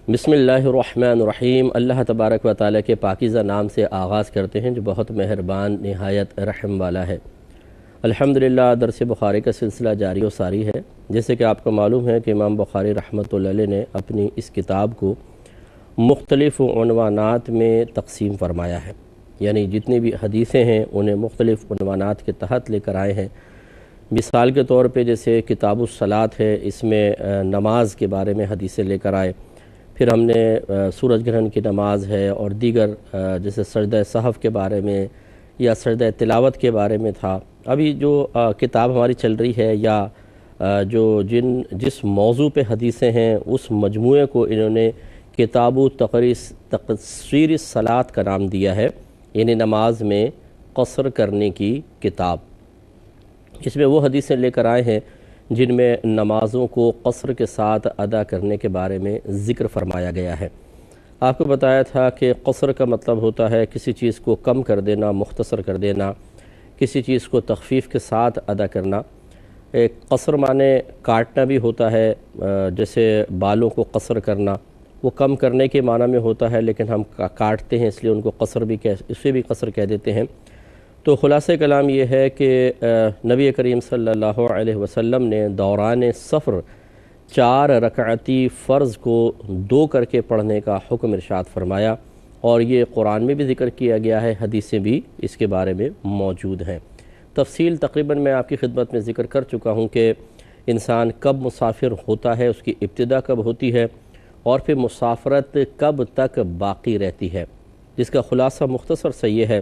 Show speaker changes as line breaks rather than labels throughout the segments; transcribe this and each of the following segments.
بسم اللہ الرحمن الرحیم۔ اللہ تبارک و تعالیٰ کے پاکیزہ نام سے آغاز کرتے ہیں جو بہت مہربان نہایت رحم والا ہے۔ الحمدللہ درس بخاری کا سلسلہ جاری و ساری ہے۔ جیسے کہ آپ کو معلوم ہے کہ امام بخاری رحمۃ اللہ علیہ نے اپنی اس کتاب کو مختلف عنوانات میں تقسیم فرمایا ہے، یعنی جتنی بھی حدیثیں ہیں انہیں مختلف عنوانات کے تحت لے کر آئے ہیں۔ مثال کے طور پہ جیسے کتاب الصلاۃ ہے، اس میں نماز کے بارے میں حدیثیں لے کر آئے۔ پھر ہم نے سورج گرہن کی نماز ہے اور دیگر جیسے سجدہ سہو کے بارے میں یا سجدہ تلاوت کے بارے میں تھا۔ ابھی جو کتاب ہماری چل رہی ہے یا جس موضوع پہ حدیثیں ہیں اس مجموعے کو انہوں نے کتاب تقصیر الصلاۃ کا نام دیا ہے، یعنی نماز میں قصر کرنے کی کتاب۔ اس میں وہ حدیثیں لے کر آئے ہیں جن میں نمازوں کو قصر کے ساتھ ادا کرنے کے بارے میں ذکر فرمایا گیا ہے۔ آپ کو بتایا تھا کہ قصر کا مطلب ہوتا ہے کسی چیز کو کم کر دینا، مختصر کر دینا، کسی چیز کو تخفیف کے ساتھ ادا کرنا۔ ایک قصر معنی کاٹنا بھی ہوتا ہے، جیسے بالوں کو قصر کرنا، وہ کم کرنے کے معنی میں ہوتا ہے، لیکن ہم کاٹتے ہیں اس لیے ان کو قصر بھی اسے بھی قصر کہہ دیتے ہیں۔ تو خلاصہ کلام یہ ہے کہ نبی کریم صلی اللہ علیہ وسلم نے دوران سفر 4 رکعتی فرض کو 2 کر کے پڑھنے کا حکم ارشاد فرمایا، اور یہ قرآن میں بھی ذکر کیا گیا ہے، حدیثیں بھی اس کے بارے میں موجود ہیں۔ تفصیل تقریباً میں آپ کی خدمت میں ذکر کر چکا ہوں کہ انسان کب مسافر ہوتا ہے، اس کی ابتدا کب ہوتی ہے، اور پھر مسافرت کب تک باقی رہتی ہے، جس کا خلاصہ مختصر سا یہ ہے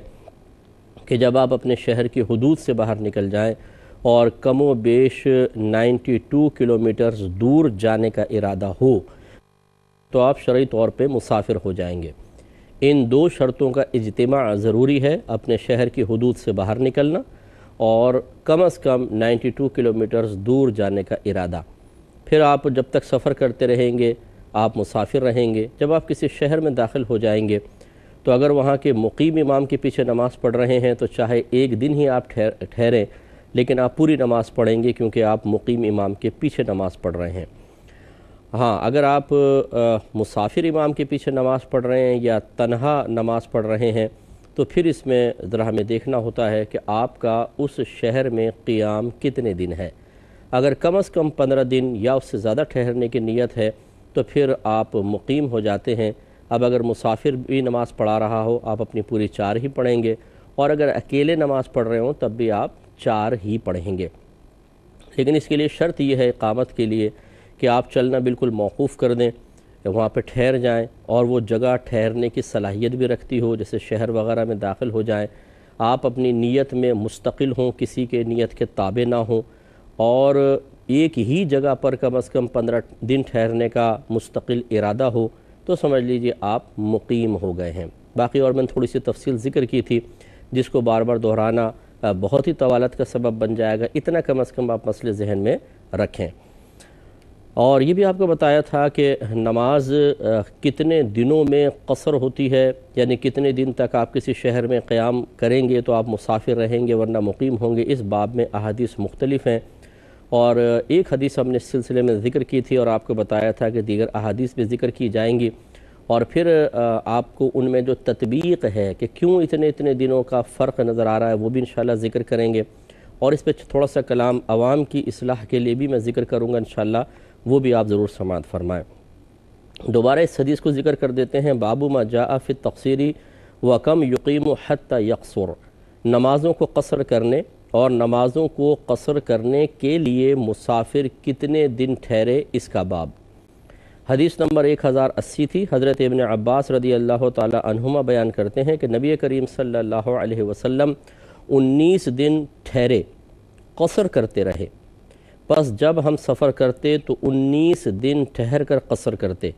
کہ جب آپ اپنے شہر کی حدود سے باہر نکل جائیں اور کم و بیش 92 کلومیٹرز دور جانے کا ارادہ ہو تو آپ شرعی طور پہ مسافر ہو جائیں گے۔ ان 2 شرطوں کا اجتماع ضروری ہے، اپنے شہر کی حدود سے باہر نکلنا اور کم از کم 92 کلومیٹرز دور جانے کا ارادہ۔ پھر آپ جب تک سفر کرتے رہیں گے آپ مسافر رہیں گے۔ جب آپ کسی شہر میں داخل ہو جائیں گے تو اگر وہاں کے مقیم امام کے پیچھے نماز پڑھ رہے ہیں تو چاہے ایک دن ہی آپ ٹھہریں، لیکن آپ پوری نماز پڑھیں گے کیونکہ آپ مقیم امام کے پیچھے نماز پڑھ رہے ہیں۔ ہاں، اگر آپ مسافر امام کے پیچھے نماز پڑھ رہے ہیں یا تنہا نماز پڑھ رہے ہیں تو پھر اس میں ذرا ہمیں دیکھنا ہوتا ہے کہ آپ کا اس شہر میں قیام کتنے دن ہے۔ اگر کم از کم 15 دن یا اس سے زیادہ ٹھہرنے کی نیت ہے تو پھر آپ مقیم ہو جاتے ہیں۔ اب اگر مسافر بھی نماز پڑھا رہا ہو آپ اپنی پوری 4 ہی پڑھیں گے، اور اگر اکیلے نماز پڑھ رہے ہوں تب بھی آپ 4 ہی پڑھیں گے۔ لیکن اس کے لیے شرط یہ ہے اقامت کے لیے کہ آپ چلنا بالکل موقوف کر دیں، وہاں پہ ٹھہر جائیں، اور وہ جگہ ٹھہرنے کی صلاحیت بھی رکھتی ہو، جیسے شہر وغیرہ میں داخل ہو جائیں، آپ اپنی نیت میں مستقل ہوں، کسی کے نیت کے تابع نہ ہوں، اور ایک ہی جگہ پر کم از کم 15 دن ٹھہرنے کا مستقل ارادہ ہو تو سمجھ لیجئے آپ مقیم ہو گئے ہیں۔ باقی اور میں نے تھوڑی سی تفصیل ذکر کی تھی جس کو بار بار دہرانا بہت ہی طوالت کا سبب بن جائے گا، اتنا کم از کم آپ مسئلے ذہن میں رکھیں۔ اور یہ بھی آپ کو بتایا تھا کہ نماز کتنے دنوں میں قصر ہوتی ہے، یعنی کتنے دن تک آپ کسی شہر میں قیام کریں گے تو آپ مسافر رہیں گے ورنہ مقیم ہوں گے۔ اس باب میں احادیث مختلف ہیں، اور ایک حدیث ہم نے اس سلسلے میں ذکر کی تھی اور آپ کو بتایا تھا کہ دیگر احادیث بھی ذکر کی جائیں گی، اور پھر آپ کو ان میں جو تطبیق ہے کہ کیوں اتنے دنوں کا فرق نظر آ رہا ہے وہ بھی انشاءاللہ ذکر کریں گے، اور اس پہ تھوڑا سا کلام عوام کی اصلاح کے لیے بھی میں ذکر کروں گا انشاءاللہ، وہ بھی آپ ضرور سماعت فرمائیں۔ دوبارہ اس حدیث کو ذکر کر دیتے ہیں، باب ما جاء فی التقصیر وکم یقیم حتی یقصر، نمازوں کو قصر کرنے اور نمازوں کو قصر کرنے کے لیے مسافر کتنے دن ٹھہرے، اس کا باب۔ حدیث نمبر 1080 تھی۔ حضرت ابن عباس رضی اللہ تعالی عنہما بیان کرتے ہیں کہ نبی کریم صلی اللہ علیہ وسلم 19 دن ٹھہرے، قصر کرتے رہے، پس جب ہم سفر کرتے تو 19 دن ٹھہر کر قصر کرتے،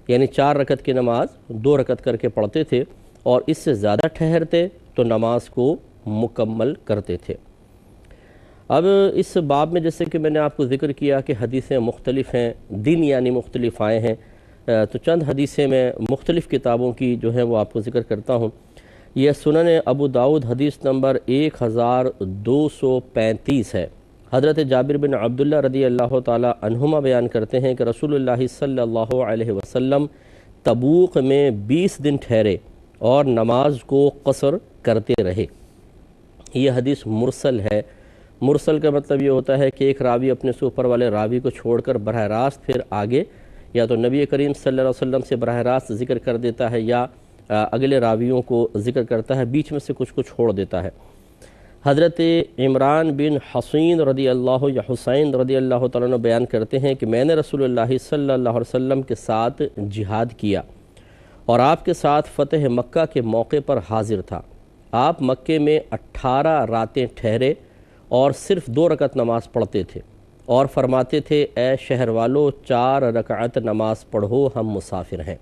یعنی 4 رکعت کی نماز 2 رکعت کر کے پڑھتے تھے، اور اس سے زیادہ ٹھہرتے تو نماز کو مکمل کرتے تھے۔ اب اس باب میں جیسے کہ میں نے آپ کو ذکر کیا کہ حدیثیں مختلف ہیں، دن یعنی مختلف آئے ہیں، تو چند حدیثیں میں مختلف کتابوں کی جو ہیں وہ آپ کو ذکر کرتا ہوں۔ یہ سنن ابو داؤد حدیث نمبر 1235 ہے۔ حضرت جابر بن عبداللہ رضی اللہ تعالی عنہما بیان کرتے ہیں کہ رسول اللہ صلی اللہ علیہ وسلم تبوک میں 20 دن ٹھہرے اور نماز کو قصر کرتے رہے۔ یہ حدیث مرسل ہے۔ مرسل کا مطلب یہ ہوتا ہے کہ ایک راوی اپنے سے اوپر والے راوی کو چھوڑ کر براہ راست پھر آگے یا تو نبی کریم صلی اللہ علیہ وسلم سے براہ راست ذکر کر دیتا ہے یا اگلے راویوں کو ذکر کرتا ہے، بیچ میں سے کچھ کو چھوڑ دیتا ہے۔ حضرت عمران بن حسین رضی اللہ یا حسین رضی اللہ تعالیٰ عنہ بیان کرتے ہیں کہ میں نے رسول اللہ صلی اللہ علیہ وسلم کے ساتھ جہاد کیا اور آپ کے ساتھ فتح مکہ کے موقع پر حاضر تھا۔ آپ مکے میں 18 راتیں ٹھہرے اور صرف 2 رکعت نماز پڑھتے تھے اور فرماتے تھے اے شہر والو 4 رکعت نماز پڑھو، ہم مسافر ہیں۔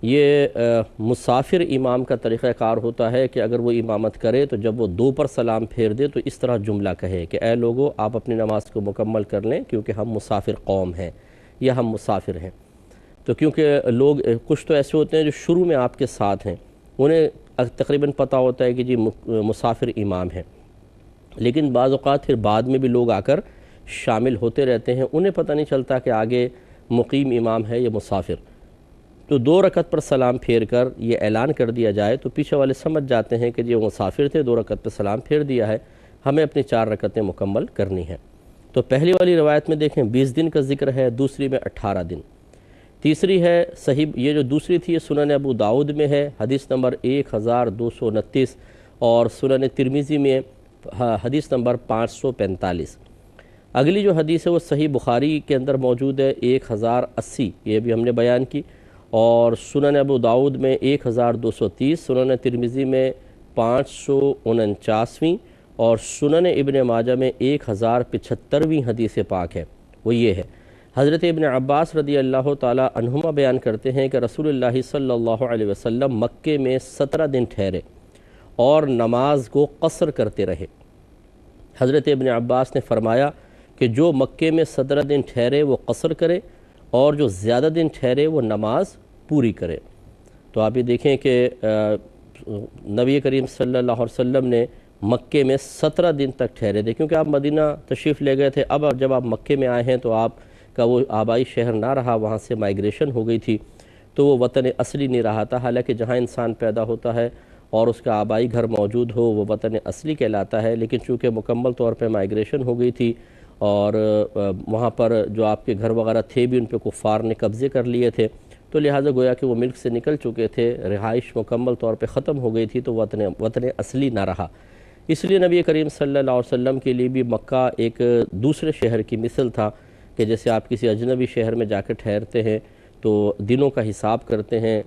یہ مسافر امام کا طریقہ کار ہوتا ہے کہ اگر وہ امامت کرے تو جب وہ 2 پر سلام پھیر دے تو اس طرح جملہ کہے کہ اے لوگو آپ اپنی نماز کو مکمل کر لیں کیونکہ ہم مسافر قوم ہیں یا ہم مسافر ہیں۔ تو کیونکہ لوگ کچھ تو ایسے ہوتے ہیں جو شروع میں آپ کے ساتھ ہیں، انہیں تقریباً پتہ ہوتا ہے کہ جی مسافر امام ہیں، لیکن بعض اوقات پھر بعد میں بھی لوگ آ کر شامل ہوتے رہتے ہیں، انہیں پتہ نہیں چلتا کہ آگے مقیم امام ہے یا مسافر۔ تو 2 رکعت پر سلام پھیر کر یہ اعلان کر دیا جائے تو پیچھے والے سمجھ جاتے ہیں کہ یہ مسافر تھے، 2 رکعت پر سلام پھیر دیا ہے، ہمیں اپنی 4 رکعتیں مکمل کرنی ہیں۔ تو پہلی والی روایت میں دیکھیں 20 دن کا ذکر ہے، دوسری میں 18 دن۔ تیسری ہے صحیح، یہ جو دوسری تھی یہ سنن ابو داؤد میں ہے، حدیث نمبر 1229 اور سنن ترمذی میں حدیث نمبر 545۔ اگلی جو حدیث ہے وہ صحیح بخاری کے اندر موجود ہے 1080، یہ بھی ہم نے بیان کی، اور سنن ابو داؤد میں 1230، سنن ترمذی میں 549 اور سنن ابن ماجہ میں 1075 حدیث پاک ہے، وہ یہ ہے۔ حضرت ابن عباس رضی اللہ تعالی عنہما بیان کرتے ہیں کہ رسول اللہ صلی اللہ علیہ وسلم مکے میں 17 دن ٹھہرے اور نماز کو قصر کرتے رہے۔ حضرت ابن عباس نے فرمایا کہ جو مکے میں 17 دن ٹھہرے وہ قصر کرے اور جو زیادہ دن ٹھہرے وہ نماز پوری کرے۔ تو آپ یہ دیکھیں کہ نبی کریم صلی اللہ علیہ وسلم نے مکے میں 17 دن تک ٹھہرے تھے، کیونکہ آپ مدینہ تشریف لے گئے تھے، اب جب آپ مکے میں آئے ہیں تو آپ کا وہ آبائی شہر نہ رہا، وہاں سے مائیگریشن ہو گئی تھی، تو وہ وطن اصلی نہیں رہا تھا۔ حالانکہ جہاں انسان پیدا ہوتا ہے اور اس کا آبائی گھر موجود ہو وہ وطن اصلی کہلاتا ہے، لیکن چونکہ مکمل طور پہ مائیگریشن ہو گئی تھی اور وہاں پر جو آپ کے گھر وغیرہ تھے بھی ان پہ کفار نے قبضے کر لیے تھے، تو لہٰذا گویا کہ وہ ملک سے نکل چکے تھے، رہائش مکمل طور پہ ختم ہو گئی تھی، تو وطن اصلی نہ رہا۔ اس لیے نبی کریم صلی اللہ علیہ وسلم کے لیے بھی مکہ ایک دوسرے شہر کی مثل تھا کہ جیسے آپ کسی اجنبی شہر میں جا کے ٹھہرتے ہیں تو دنوں کا حساب کرتے ہیں،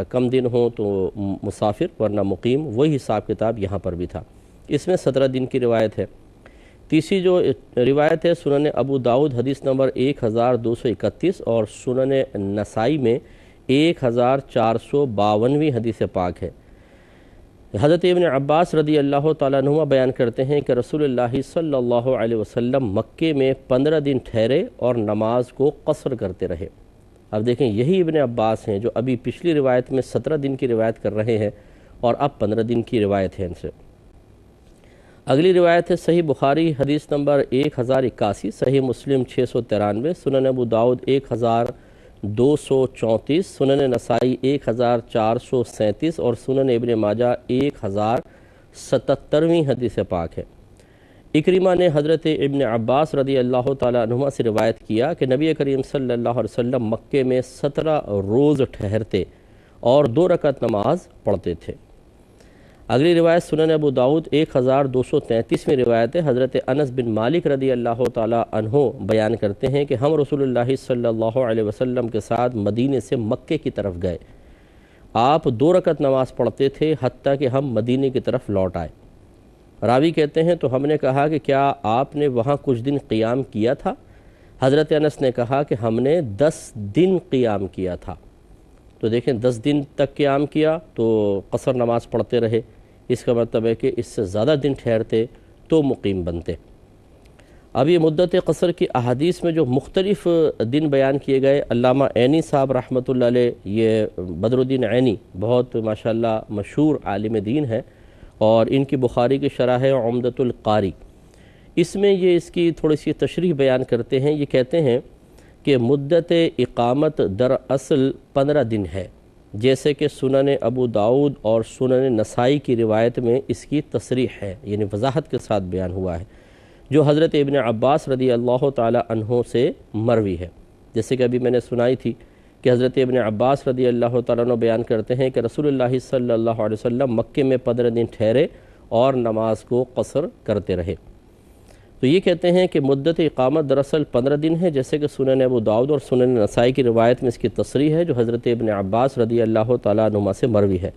کم دن ہوں تو مسافر ورنہ مقیم، وہی حساب کتاب یہاں پر بھی تھا۔ اس میں 17 دن کی روایت ہے۔ تیسری جو روایت ہے سنن ابو داؤد حدیث نمبر 1231 اور سنن نسائی میں 1452 حدیث پاک ہے۔ حضرت ابن عباس رضی اللہ تعالیٰ عنہ بیان کرتے ہیں کہ رسول اللہ صلی اللہ علیہ وسلم مکے میں 15 دن ٹھہرے اور نماز کو قصر کرتے رہے۔ اب دیکھیں یہی ابن عباس ہیں جو ابھی پچھلی روایت میں 17 دن کی روایت کر رہے ہیں اور اب 15 دن کی روایت ہے ان سے۔ اگلی روایت ہے صحیح بخاری حدیث نمبر 1081، صحیح مسلم 693، سنن ابو داؤد 1234، سنن نسائی 1437 اور سنن ابن ماجہ 1077 حدیث پاک ہے۔ اکرمہ نے حضرت ابن عباس رضی اللہ تعالیٰ عنہما سے روایت کیا کہ نبی کریم صلی اللہ علیہ وسلم مکے میں 17 روز ٹھہرتے اور 2 رکعت نماز پڑھتے تھے۔ اگلی روایت سنن ابو داؤد 1233 روایت ہے۔ حضرت انس بن مالک رضی اللہ تعالیٰ عنہ بیان کرتے ہیں کہ ہم رسول اللہ صلی اللہ علیہ وسلم کے ساتھ مدینے سے مکے کی طرف گئے، آپ 2 رکعت نماز پڑھتے تھے حتیٰ کہ ہم مدینے کی طرف لوٹ آئے۔ راوی کہتے ہیں تو ہم نے کہا کہ کیا آپ نے وہاں کچھ دن قیام کیا تھا؟ حضرت انس نے کہا کہ ہم نے 10 دن قیام کیا تھا۔ تو دیکھیں 10 دن تک قیام کیا تو قصر نماز پڑھتے رہے، اس کا مطلب ہے کہ اس سے زیادہ دن ٹھہرتے تو مقیم بنتے۔ اب یہ مدت قصر کی احادیث میں جو مختلف دن بیان کیے گئے، علامہ عینی صاحب رحمۃ اللہ علیہ، یہ بدر الدین عینی بہت ماشاءاللہ مشہور عالم دین ہے اور ان کی بخاری کی شرح ہے عمدۃ القاری۔ اس میں یہ اس کی تھوڑی سی تشریح بیان کرتے ہیں. یہ کہتے ہیں کہ مدت اقامت دراصل 15 دن ہے، جیسے کہ سنن ابو داؤد اور سنن نسائی کی روایت میں اس کی تصریح ہے، یعنی وضاحت کے ساتھ بیان ہوا ہے، جو حضرت ابن عباس رضی اللہ تعالی عنہ سے مروی ہے. جیسے کہ ابھی میں نے سنائی تھی کہ حضرت ابن عباس رضی اللہ تعالیٰ عنہ بیان کرتے ہیں کہ رسول اللہ صلی اللہ علیہ وسلم مکے میں 15 دن ٹھہرے اور نماز کو قصر کرتے رہے. تو یہ کہتے ہیں کہ مدت اقامت دراصل 15 دن ہے، جیسے کہ سنن ابو داؤد اور سنن نسائی کی روایت میں اس کی تصریح ہے، جو حضرت ابن عباس رضی اللہ تعالیٰ عنہما سے مروی ہے.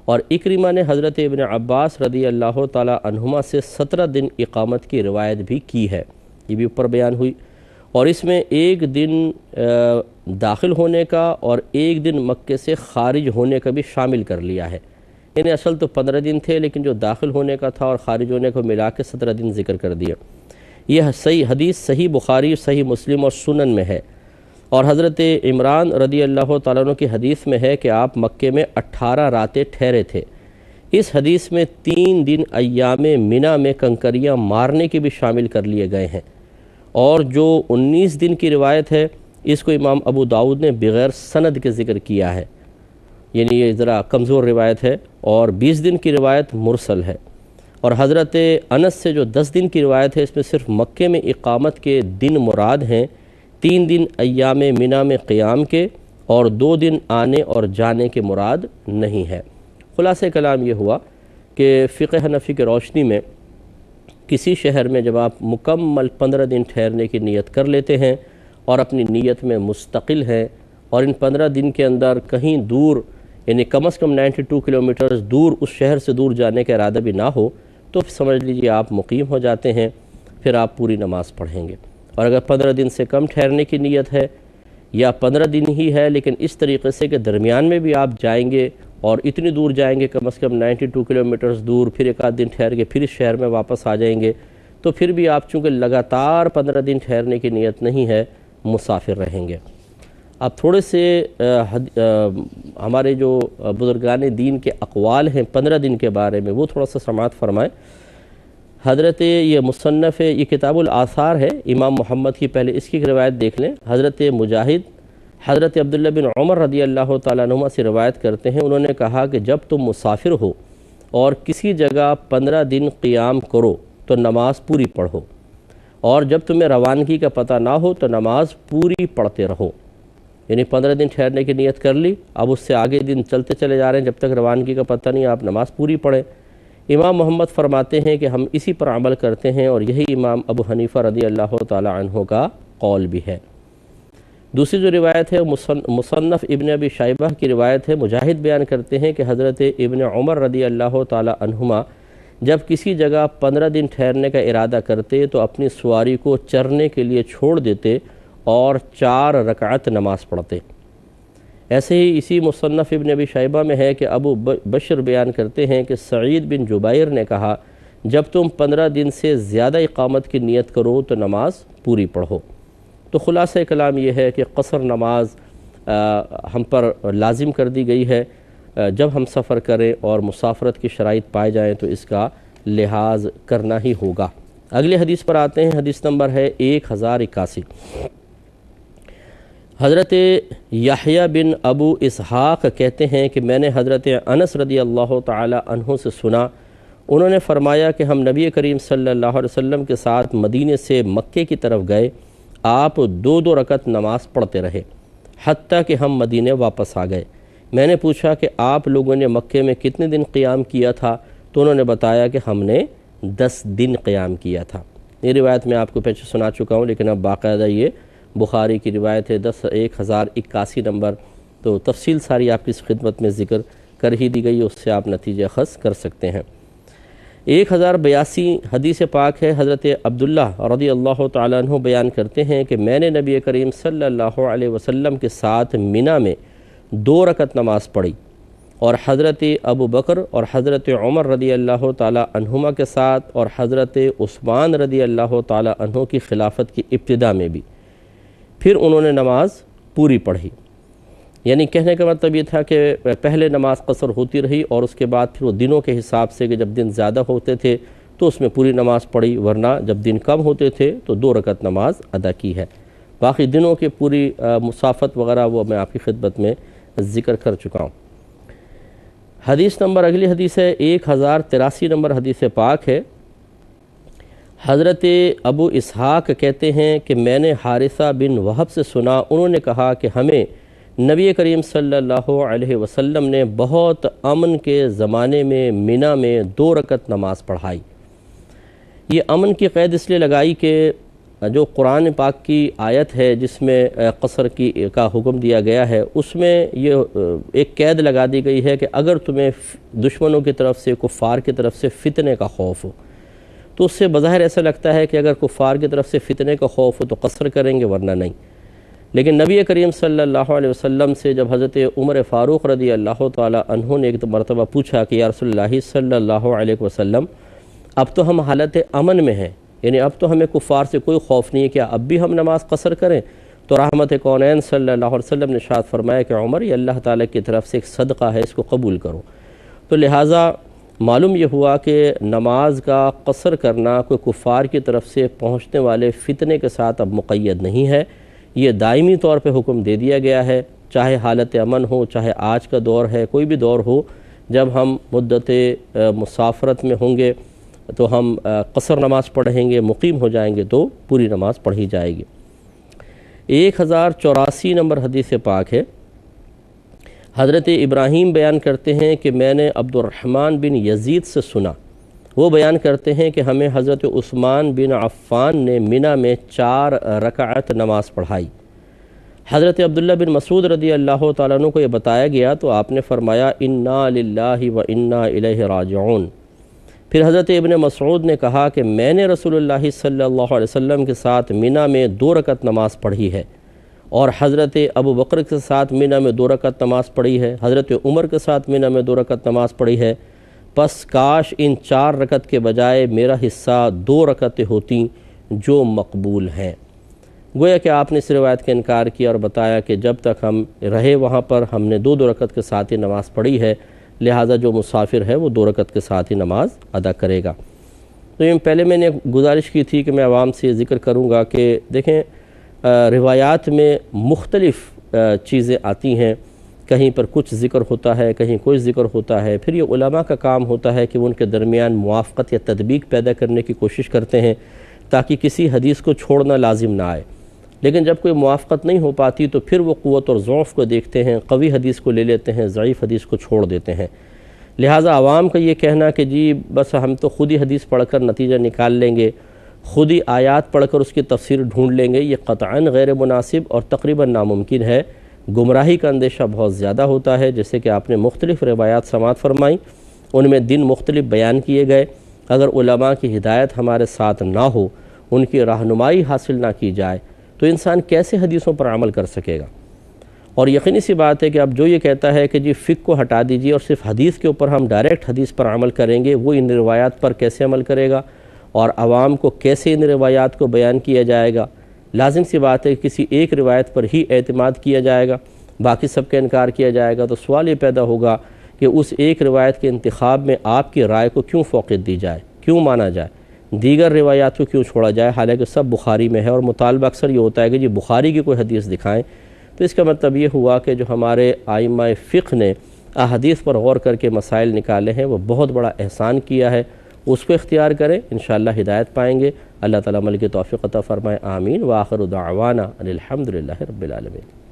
اور اکرمہ نے حضرت ابن عباس رضی اللہ تعالیٰ عنہما سے 17 دن اقامت کی روایت بھی کی ہے، یہ بھی اوپر بیان ہوئی. اور اس میں ایک دن داخل ہونے کا اور ایک دن مکے سے خارج ہونے کا بھی شامل کر لیا ہے. یعنی اصل تو 15 دن تھے، لیکن جو داخل ہونے کا تھا اور خارج ہونے کو ملا کے 17 دن ذکر کر دیا. یہ صحیح حدیث صحیح بخاری، صحیح مسلم اور سنن میں ہے. اور حضرت عمران رضی اللہ تعالیٰ عنہ کی حدیث میں ہے کہ آپ مکے میں 18 راتیں ٹھہرے تھے. اس حدیث میں 3 دن ایام منی میں کنکریاں مارنے کی بھی شامل کر لیے گئے ہیں. اور جو 19 دن کی روایت ہے، اس کو امام ابو داؤد نے بغیر سند کے ذکر کیا ہے، یعنی یہ ذرا کمزور روایت ہے. اور 20 دن کی روایت مرسل ہے. اور حضرت انس سے جو 10 دن کی روایت ہے، اس میں صرف مکے میں اقامت کے دن مراد ہیں، 3 دن ایام منی میں قیام کے اور 2 دن آنے اور جانے کے مراد نہیں ہے. خلاصہ کلام یہ ہوا کہ فقہ حنفی کے روشنی میں کسی شہر میں جب آپ مکمل 15 دن ٹھہرنے کی نیت کر لیتے ہیں اور اپنی نیت میں مستقل ہیں، اور ان 15 دن کے اندر کہیں دور، یعنی کم از کم 92 کلومیٹرز دور اس شہر سے دور جانے کا ارادہ بھی نہ ہو، تو سمجھ لیجیے آپ مقیم ہو جاتے ہیں، پھر آپ پوری نماز پڑھیں گے. اور اگر 15 دن سے کم ٹھہرنے کی نیت ہے یا 15 دن ہی ہے، لیکن اس طریقے سے کہ درمیان میں بھی آپ جائیں گے اور اتنی دور جائیں گے کم از کم 92 کلومیٹرز دور، پھر ایک آدھ دن ٹھہر کے پھر اس شہر میں واپس آ جائیں گے، تو پھر بھی آپ چونکہ لگاتار 15 دن ٹھہرنے کی نیت نہیں ہے، مسافر رہیں گے. اب تھوڑے سے ہمارے جو بزرگان دین کے اقوال ہیں 15 دن کے بارے میں، وہ تھوڑا سا سماعت فرمائیں. حضرت یہ مصنف یہ کتاب الآثار ہے امام محمد کی، پہلے اس کی روایت دیکھ لیں. حضرت مجاہد حضرت عبداللہ بن عمر رضی اللہ تعالیٰ عنہما سے روایت کرتے ہیں، انہوں نے کہا کہ جب تم مسافر ہو اور کسی جگہ 15 دن قیام کرو تو نماز پوری پڑھو، اور جب تمہیں روانگی کا پتہ نہ ہو تو نماز پوری پڑھتے رہو. یعنی 15 دن ٹھہرنے کی نیت کر لی، اب اس سے آگے دن چلتے چلے جا رہے ہیں، جب تک روانگی کا پتہ نہیں آپ نماز پوری پڑھیں. امام محمد فرماتے ہیں کہ ہم اسی پر عمل کرتے ہیں، اور یہی امام ابو حنیفہ رضی اللہ تعالی عنہ کا قول بھی ہے. دوسری جو روایت ہے مصنف ابن ابی شیبہ کی روایت ہے. مجاہد بیان کرتے ہیں کہ حضرت ابن عمر رضی اللہ تعالی عنہما جب کسی جگہ 15 دن ٹھہرنے کا ارادہ کرتے تو اپنی سواری کو چرنے کے لیے چھوڑ دیتے اور 4 رکعت نماز پڑھتے. ایسے ہی اسی مصنف ابن ابی شیبہ میں ہے کہ ابو بشر بیان کرتے ہیں کہ سعید بن جبیر نے کہا جب تم 15 دن سے زیادہ اقامت کی نیت کرو تو نماز پوری پڑھو. تو خلاصہ کلام یہ ہے کہ قصر نماز ہم پر لازم کر دی گئی ہے جب ہم سفر کریں اور مسافرت کی شرائط پائے جائیں تو اس کا لحاظ کرنا ہی ہوگا. اگلے حدیث پر آتے ہیں. حدیث نمبر ہے 1081. حضرت یحییٰ بن ابو اسحاق کہتے ہیں کہ میں نے حضرت انس رضی اللہ تعالی عنہ سے سنا، انہوں نے فرمایا کہ ہم نبی کریم صلی اللہ علیہ وسلم کے ساتھ مدینے سے مکے کی طرف گئے. آپ 2 رکعت نماز پڑھتے رہے حتیٰ کہ ہم مدینے واپس آ گئے. میں نے پوچھا کہ آپ لوگوں نے مکے میں کتنے دن قیام کیا تھا؟ تو انہوں نے بتایا کہ ہم نے 10 دن قیام کیا تھا. یہ روایت میں آپ کو پہلے سنا چکا ہوں، لیکن اب باقاعدہ یہ بخاری کی روایت ہے 1081 نمبر، تو تفصیل ساری آپ کی خدمت میں ذکر کر ہی دی گئی، اس سے آپ نتیجہ خاص کر سکتے ہیں. 1082 حدیث پاک ہے. حضرت عبداللہ رضی اللہ تعالیٰ عنہ بیان کرتے ہیں کہ میں نے نبی کریم صلی اللہ علیہ وسلم کے ساتھ منی میں 2 رکعت نماز پڑھی، اور حضرت ابو بکر اور حضرت عمر رضی اللہ تعالیٰ عنہما کے ساتھ اور حضرت عثمان رضی اللہ تعالیٰ عنہ کی خلافت کی ابتدا میں بھی. پھر انہوں نے نماز پوری پڑھی. یعنی کہنے کا مطلب یہ تھا کہ پہلے نماز قصر ہوتی رہی، اور اس کے بعد پھر وہ دنوں کے حساب سے کہ جب دن زیادہ ہوتے تھے تو اس میں پوری نماز پڑھی، ورنہ جب دن کم ہوتے تھے تو 2 رکعت نماز ادا کی ہے۔ باقی دنوں کے پوری مسافت وغیرہ وہ میں آپ کی خدمت میں ذکر کر چکا ہوں۔ حدیث نمبر، اگلی حدیث ہے 1083 نمبر حدیث پاک ہے۔ حضرت ابو اسحاق کہتے ہیں کہ میں نے حارثہ بن وہب سے سنا، انہوں نے کہا کہ ہمیں نبی کریم صلی اللہ علیہ وسلم نے بہت امن کے زمانے میں منی میں 2 رکعت نماز پڑھائی۔ یہ امن کی قید اس لیے لگائی کہ جو قرآن پاک کی آیت ہے جس میں قصر کا حکم دیا گیا ہے، اس میں یہ ایک قید لگا دی گئی ہے کہ اگر تمہیں دشمنوں کی طرف سے، کفار کی طرف سے فتنے کا خوف ہو، تو اس سے بظاہر ایسا لگتا ہے کہ اگر کفار کی طرف سے فتنے کا خوف ہو تو قصر کریں گے، ورنہ نہیں۔ لیکن نبی کریم صلی اللہ علیہ وسلم سے جب حضرت عمر فاروق رضی اللہ تعالی عنہ نے ایک مرتبہ پوچھا کہ یا رسول اللہ صلی اللہ علیہ وسلم، اب تو ہم حالت امن میں ہیں، یعنی اب تو ہمیں کفار سے کوئی خوف نہیں ہے، کیا اب بھی ہم نماز قصر کریں؟ تو رحمت کونین صلی اللہ علیہ وسلم نے ارشاد فرمایا کہ عمر، یہ اللہ تعالیٰ کی طرف سے ایک صدقہ ہے، اس کو قبول کرو۔ تو لہٰذا معلوم یہ ہوا کہ نماز کا قصر کرنا کوئی کفار کی طرف سے پہنچنے والے فتنے کے ساتھ اب مقید نہیں ہے، یہ دائمی طور پہ حکم دے دیا گیا ہے، چاہے حالت امن ہو، چاہے آج کا دور ہے، کوئی بھی دور ہو، جب ہم مدت مسافرت میں ہوں گے تو ہم قصر نماز پڑھیں گے، مقیم ہو جائیں گے تو پوری نماز پڑھی جائے گی۔ 1084 نمبر حدیث پاک ہے۔ حضرت ابراہیم بیان کرتے ہیں کہ میں نے عبد الرحمن بن یزید سے سنا، وہ بیان کرتے ہیں کہ ہمیں حضرت عثمان بن عفان نے منی میں 4 رکعت نماز پڑھائی۔ حضرت عبداللہ بن مسعود رضی اللہ تعالیٰ عنہ کو یہ بتایا گیا تو آپ نے فرمایا انا للہ و انا الیہ راجعون۔ پھر حضرت ابن مسعود نے کہا کہ میں نے رسول اللہ صلی اللہ علیہ وسلم کے ساتھ منی میں 2 رکعت نماز پڑھی ہے، اور حضرت ابو بکر کے ساتھ منی میں 2 رکعت نماز پڑھی ہے، حضرت عمر کے ساتھ منی میں 2 رکعت نماز پڑھی ہے، پس کاش ان 4 رکعت کے بجائے میرا حصہ 2 رکعتیں ہوتیں جو مقبول ہیں۔ گویا کہ آپ نے اس روایت کا انکار کیا اور بتایا کہ جب تک ہم رہے وہاں پر ہم نے 2 رکعت کے ساتھ ہی نماز پڑھی ہے، لہٰذا جو مسافر ہے وہ 2 رکعت کے ساتھ ہی نماز ادا کرے گا۔ تو یہ پہلے میں نے گزارش کی تھی کہ میں عوام سے ذکر کروں گا کہ دیکھیں روایات میں مختلف چیزیں آتی ہیں، کہیں پر کچھ ذکر ہوتا ہے، کہیں کوئی ذکر ہوتا ہے، پھر یہ علماء کا کام ہوتا ہے کہ وہ ان کے درمیان موافقت یا تطبیق پیدا کرنے کی کوشش کرتے ہیں تاکہ کسی حدیث کو چھوڑنا لازم نہ آئے۔ لیکن جب کوئی موافقت نہیں ہو پاتی تو پھر وہ قوت اور ضعف کو دیکھتے ہیں، قوی حدیث کو لے لیتے ہیں، ضعیف حدیث کو چھوڑ دیتے ہیں۔ لہٰذا عوام کا یہ کہنا کہ جی بس ہم تو خود ہی حدیث پڑھ کر نتیجہ نکال لیں گے، خود ہی آیات پڑھ کر اس کی تفسیر ڈھونڈ لیں گے، یہ قطعاً غیر مناسب اور تقریباً ناممکن ہے۔ گمراہی کا اندیشہ بہت زیادہ ہوتا ہے، جیسے کہ آپ نے مختلف روایات سماعت فرمائیں، ان میں دن مختلف بیان کیے گئے، اگر علماء کی ہدایت ہمارے ساتھ نہ ہو، ان کی رہنمائی حاصل نہ کی جائے تو انسان کیسے حدیثوں پر عمل کر سکے گا؟ اور یقینی سی بات ہے کہ اب جو یہ کہتا ہے کہ جی فقہ کو ہٹا دیجیے اور صرف حدیث کے اوپر ہم ڈائریکٹ حدیث پر عمل کریں گے، وہ ان روایات پر کیسے عمل کرے گا اور عوام کو کیسے ان روایات کو بیان کیا جائے گا؟ لازم سی بات ہے کہ کسی ایک روایت پر ہی اعتماد کیا جائے گا، باقی سب کا انکار کیا جائے گا، تو سوال یہ پیدا ہوگا کہ اس ایک روایت کے انتخاب میں آپ کی رائے کو کیوں فوقیت دی جائے، کیوں مانا جائے، دیگر روایات کو کیوں چھوڑا جائے، حالانکہ سب بخاری میں ہے، اور مطالبہ اکثر یہ ہوتا ہے کہ جی بخاری کی کوئی حدیث دکھائیں۔ تو اس کا مطلب یہ ہوا کہ جو ہمارے ائمہ فقہ نے احادیث پر غور کر کے مسائل نکالے ہیں وہ بہت بڑا احسان کیا ہے، اس کو اختیار کریں، انشاءاللہ ہدایت پائیں گے۔ اللہ تعالیٰ عمل کی توفیق عطا فرمائے، آمین۔ وآخر دعوانا ان الحمدللہ رب العالمین۔